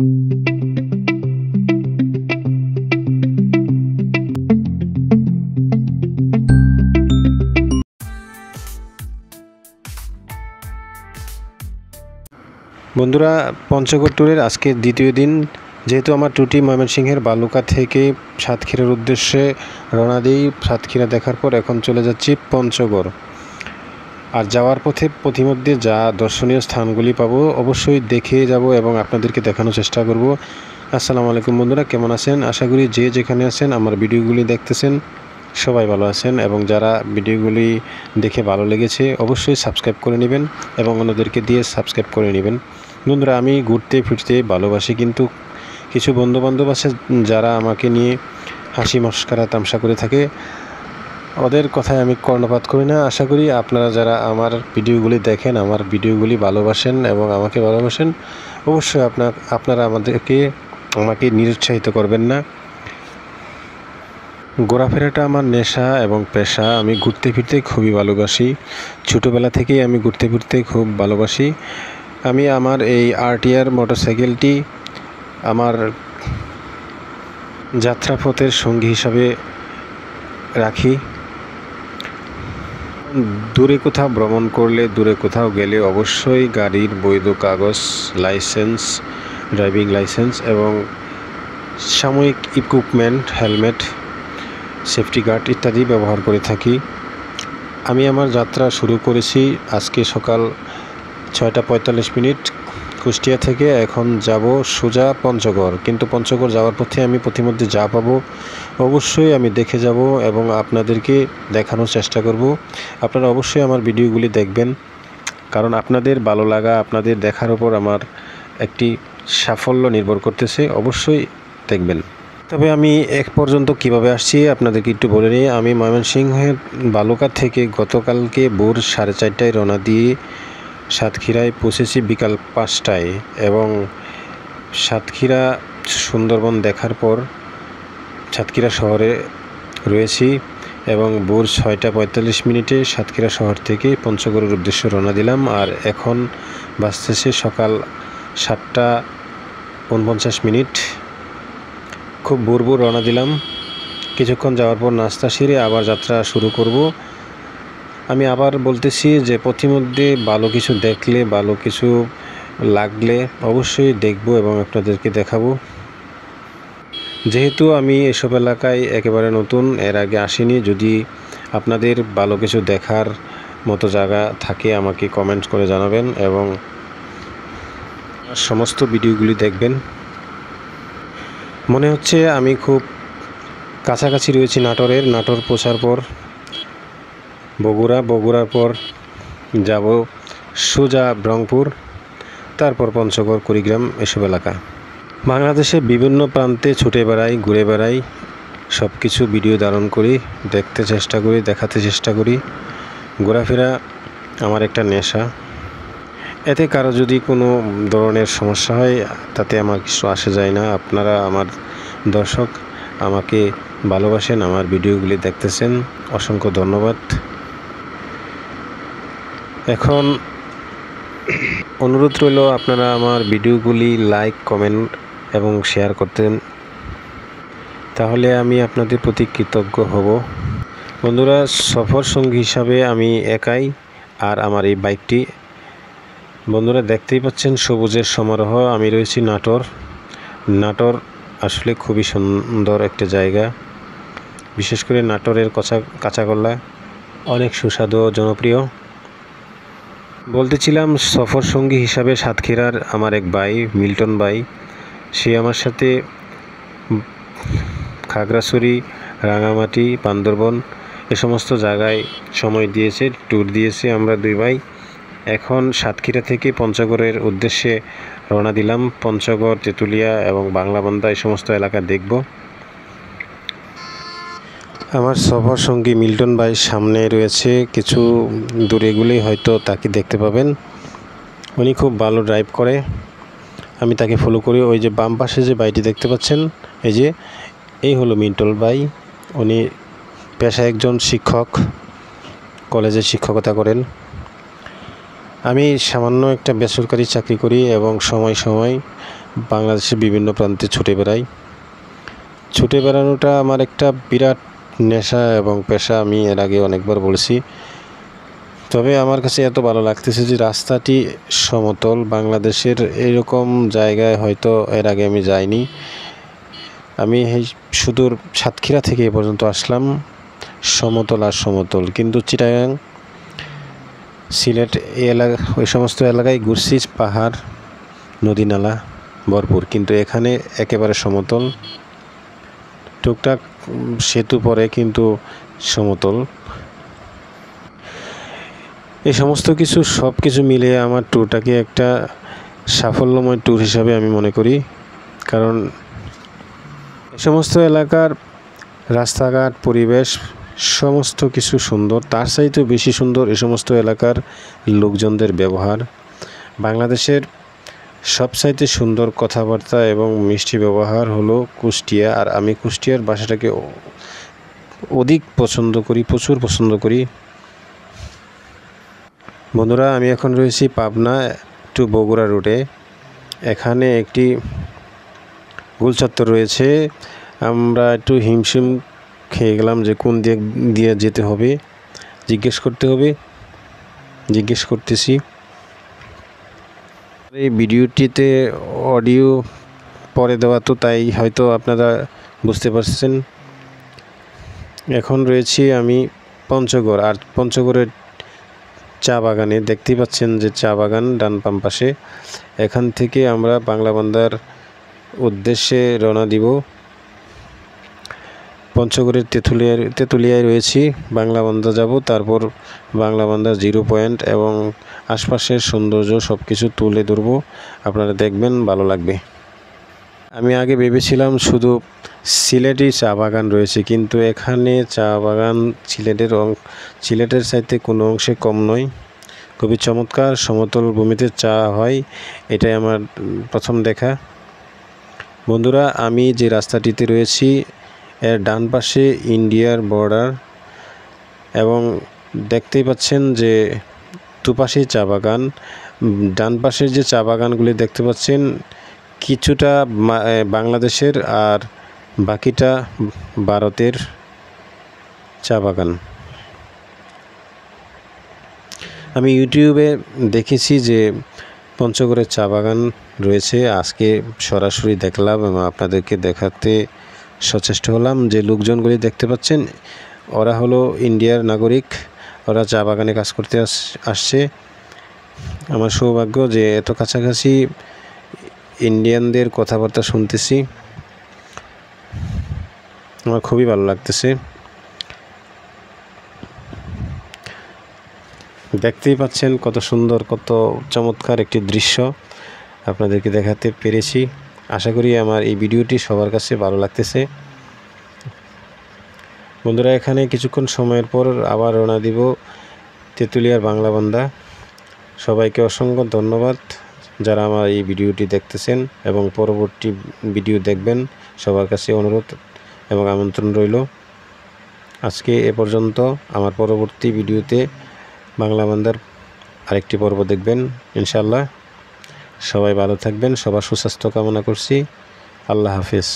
বন্ধুরা, পঞ্চগড় ট্যুরের আজকে দ্বিতীয় দিন। যেহেতু আমার ট্যুরটি ময়মনসিংহের বালুকা থেকে সাতক্ষীরার উদ্দেশ্যে রওনা দিই। সাতক্ষীরা দেখার পর এখন চলে যাচ্ছি পঞ্চগড়। আর যাওয়ার পথে পথিমধ্যে যা দর্শনীয় স্থানগুলি পাবো অবশ্যই দেখে যাব এবং আপনাদেরকে দেখানোর চেষ্টা করব। আসসালামু আলাইকুম বন্ধুরা, কেমন আছেন? আশা করি যে যেখানে আছেন আমার ভিডিওগুলি দেখতেছেন সবাই ভালো আছেন, এবং যারা ভিডিওগুলি দেখে ভালো লেগেছে অবশ্যই সাবস্ক্রাইব করে নেবেন এবং অন্যদেরকে দিয়ে সাবস্ক্রাইব করে নেবেন। বন্ধুরা, আমি ঘুরতে ফিরতে ভালোবাসি, কিন্তু কিছু বন্ধুবান্ধব আছে যারা আমাকে নিয়ে হাসি মশকরা তামাশা করে থাকে। ওদের কথায় আমি কর্ণপাত করি না। আশা করি আপনারা যারা আমার ভিডিওগুলি দেখেন, আমার ভিডিওগুলি ভালোবাসেন এবং আমাকে ভালোবাসেন, অবশ্যই আপনারা আমাকে নিরুৎসাহিত করবেন না। ঘোরাফেরাটা আমার নেশা এবং পেশা। আমি ঘুরতে ফিরতে খুবই ভালোবাসি। ছোটোবেলা থেকেই আমি ঘুরতে ফিরতে খুব ভালোবাসি। আমি আমার এই আরটিআর মোটরসাইকেলটি আমার যাত্রাপথের সঙ্গী হিসাবে রাখি। দূরে কোথাও ভ্রমণ করলে, দূরে কোথাও গেলে অবশ্যই গাড়ির বৈধ কাগজ, লাইসেন্স, ড্রাইভিং লাইসেন্স এবং সাময়িক ইকুইপমেন্ট, হেলমেট, সেফটি গার্ড ইত্যাদি ব্যবহার করে থাকি। আমি আমার যাত্রা শুরু করেছি আজকে সকাল 6টা 45 মিনিট কুষ্টিয়া থেকে। এখন যাব সোজা পঞ্চগড়, কিন্তু পঞ্চগড় যাওয়ার পথে আমি পথিমধ্যে যা পাবো অবশ্যই আমি দেখে যাব এবং আপনাদেরকে দেখানোর চেষ্টা করব। আপনারা অবশ্যই আমার ভিডিওগুলি দেখবেন, কারণ আপনাদের ভালো লাগা, আপনাদের দেখার উপর আমার একটি সাফল্য নির্ভর করতেছে। অবশ্যই দেখবেন। তবে আমি এক পর্যন্ত কিভাবে আসছি আপনাদেরকে একটু বলে নিই। আমি ময়মনসিংহের বালুকা থেকে গতকালকে ভোর 4:30টায় রওনা দিয়ে সাতক্ষীরায় পৌঁছেছি বিকাল 5টায়, এবং সাতক্ষীরা সুন্দরবন দেখার পর সাতক্ষীরা শহরে রয়েছি এবং ভোর 6টা 45 মিনিটে সাতক্ষীরা শহর থেকে পঞ্চগড়ের উদ্দেশ্যে রওনা দিলাম। আর এখন বাজতেছে সকাল 7টা 49 মিনিট। খুব ভোর রওনা দিলাম। কিছুক্ষণ যাওয়ার পর নাস্তা সেরে আবার যাত্রা শুরু করব। আমি আবার বলতেছি যে পথিমধ্যে ভালো কিছু দেখলে, ভালো কিছু লাগলে অবশ্যই দেখব এবং আপনাদেরকে দেখাবো। যেহেতু আমি এসব এলাকায় একেবারে নতুন, এর আগে আসিনি। যদি আপনাদের ভালো কিছু দেখার মতো জায়গা থাকে আমাকে কমেন্ট করে জানাবেন এবং সমস্ত ভিডিওগুলি দেখবেন। মনে হচ্ছে আমি খুব কাছাকাছি রয়েছি নাটোরের। নাটোর পৌঁছার পর বগুড়ার পর যাব সোজা রংপুর, তারপর পঞ্চগড়, কুড়িগ্রাম এসব এলাকা। বাংলাদেশের বিভিন্ন প্রান্তে ছুটে বেড়াই, ঘুরে বেড়াই, সব কিছু ভিডিও ধারণ করি, দেখতে চেষ্টা করি, দেখাতে চেষ্টা করি। ঘোরাফেরা আমার একটা নেশা। এতে কারো যদি কোনো ধরনের সমস্যা হয় তাতে আমার কিছু আসে যায় না। আপনারা আমার দর্শক, আমাকে ভালোবাসেন, আমার ভিডিওগুলি দেখতেছেন, অসংখ্য ধন্যবাদ। এখন অনুরোধ রইল আপনারা আমার ভিডিওগুলি লাইক, কমেন্ট এবং শেয়ার করতেন, তাহলে আমি আপনাদের প্রতি কৃতজ্ঞ হব। বন্ধুরা, সফর সঙ্গী হিসাবে আমি একাই, আর আমার এই বাইকটি। বন্ধুরা, দেখতেই পাচ্ছেন সবুজের সমারোহ। আমি রয়েছি নাটোর আসলে খুবই সুন্দর একটা জায়গা। বিশেষ করে নাটোরের কাঁচাগোল্লা অনেক সুস্বাদু ও জনপ্রিয়। বলতেছিলাম, সফর সঙ্গী হিসাবে সাতক্ষীরার আমার এক ভাই, মিল্টন ভাই, সে আমার সাথে খাগড়াছড়ি, রাঙামাটি, বান্দরবন এ সমস্ত জায়গায় সময় দিয়েছে, ট্যুর দিয়েছে। আমরা দুই ভাই এখন সাতক্ষীরা থেকে পঞ্চগড়ের উদ্দেশ্যে রওনা দিলাম। পঞ্চগড়, তেঁতুলিয়া এবং বাংলাবান্ধা এই সমস্ত এলাকা দেখব। আমার সফর সঙ্গী মিল্টন ভাই সামনে রয়েছে, কিছু দূরে গেলেই হয়তো তাকে দেখতে পাবেন। উনি খুব ভালো ড্রাইভ করে, আমি তাকে ফলো করি। ওই যে বাম পাশে যে বাইটি দেখতে পাচ্ছেন, এই হলো মিল্টন ভাই। উনি পেশায় একজন শিক্ষক, কলেজে শিক্ষকতা করেন। আমি সামান্য একটা বেসরকারি চাকরি করি এবং সময় সময় বাংলাদেশের বিভিন্ন প্রান্তে ছুটে বেড়াই। ছুটে বেড়ানোটা আমার একটা বিরাট নেশা এবং পেশা, আমি এর আগে অনেকবার বলছি। তবে আমার কাছে এত ভালো লাগতেছে যে রাস্তাটি সমতল। বাংলাদেশের এরকম জায়গায় হয়তো এর আগে আমি যাইনি। আমি এই সুদূর সাতক্ষীরা থেকে এ পর্যন্ত আসলাম, সমতল আর সমতল। কিন্তু চিটাগাং, সিলেট এই এলাকা, ওই সমস্ত এলাকায় ঘুরছি, পাহাড় নদী নালা ভরপুর, কিন্তু এখানে একেবারে সমতল। টুকটাক সেতু পড়ে কিন্তু সমতল। এই সমস্ত কিছু সব কিছু মিলিয়ে আমার ট্যুরটাকে একটা সাফল্যময় ট্যুর হিসাবে আমি মনে করি। কারণ এই সমস্ত এলাকার রাস্তাঘাট, পরিবেশ সমস্ত কিছু সুন্দর। তার চাইতেও বেশি সুন্দর এই সমস্ত এলাকার লোকজনদের ব্যবহার। বাংলাদেশের সবচাইতে সুন্দর কথাবার্তা এবং মিষ্টি ব্যবহার হলো কুষ্টিয়া। আর আমি কুষ্টিয়ার ভাষাটাকে অধিক পছন্দ করি, প্রচুর পছন্দ করি। বন্ধুরা, আমি এখন রয়েছি পাবনা টু বগুড়া রুটে। এখানে একটি গোল চত্বর রয়েছে। আমরা একটু হিমশিম খেয়ে গেলাম যে কোন দিক দিয়ে যেতে হবে, জিজ্ঞেস করতেছি। এই ভিডিওটিতে অডিও পরে দেওয়া, তো তাই হয়তো আপনারা বুঝতে পারছেন। এখন রয়েছি আমি পঞ্চগড়, আর পঞ্চগড়ের চা বাগানে দেখতেই পাচ্ছেন যে চা বাগান ডান বাম পাশে। এখান থেকে আমরা বাংলাবান্ধার উদ্দেশ্যে রওনা দিব। পঞ্চগড়ের তেঁতুলিয়ায় রয়েছি, বাংলাবান্ধা যাব, তারপর বাংলাবান্ধার 0 পয়েন্ট এবং আশপাশের সৌন্দর্য সব কিছু তুলে ধরব। আপনারা দেখবেন, ভালো লাগবে। আমি আগে ভেবেছিলাম শুধু সিলেটি চা বাগান রয়েছে, কিন্তু এখানে চা বাগান সিলেটের চাইতে কোনো অংশে কম নয়। খুবই চমৎকার সমতল ভূমিতে চা হয়, এটাই আমার প্রথম দেখা। বন্ধুরা, আমি যে রাস্তাটিতে রয়েছি এর ডান পাশে ইন্ডিয়ার বর্ডার, এবং দেখতেই পাচ্ছেন যে দুপাশে চা বাগান। ডান পাশের যে চা বাগানগুলি দেখতে পাচ্ছেন কিছুটা বাংলাদেশের আর বাকিটা ভারতের চা বাগান। আমি ইউটিউবে দেখেছি যে পঞ্চগড়ের চা বাগান রয়েছে, আজকে সরাসরি দেখলাম এবং আপনাদেরকে দেখাতে সচেষ্ট হলাম। যে লোকজনগুলি দেখতে পাচ্ছেন ওরা হলো ইন্ডিয়ার নাগরিক, ওরা চা বাগানে কাজ করতে আসছে। আমার সৌভাগ্য যে এত কাছাকাছি ইন্ডিয়ানদের কথাবার্তা শুনতেছি, আমার খুবই ভালো লাগতেছে। দেখতেই পাচ্ছেন কত সুন্দর, কত চমৎকার একটি দৃশ্য আপনাদেরকে দেখাতে পেরেছি। আশা করি আমার এই ভিডিওটি সবার কাছে ভালো লাগতেছে। বন্ধুরা, এখানে কিছুক্ষণ সময়ের পর আবার রওনা দিব তেঁতুলিয়ার বাংলাবান্ধা। সবাইকে অসংখ্য ধন্যবাদ যারা আমার এই ভিডিওটি দেখতেছেন এবং পরবর্তী ভিডিও দেখবেন। সবার কাছে অনুরোধ এবং আমন্ত্রণ রইল। আজকে এ পর্যন্ত। আমার পরবর্তী ভিডিওতে বাংলাবান্ধার আরেকটি পর্ব দেখবেন ইনশাআল্লাহ। সবাই ভালো থাকবেন, সবার সুস্বাস্থ্য কামনা করছি। আল্লাহ হাফেজ।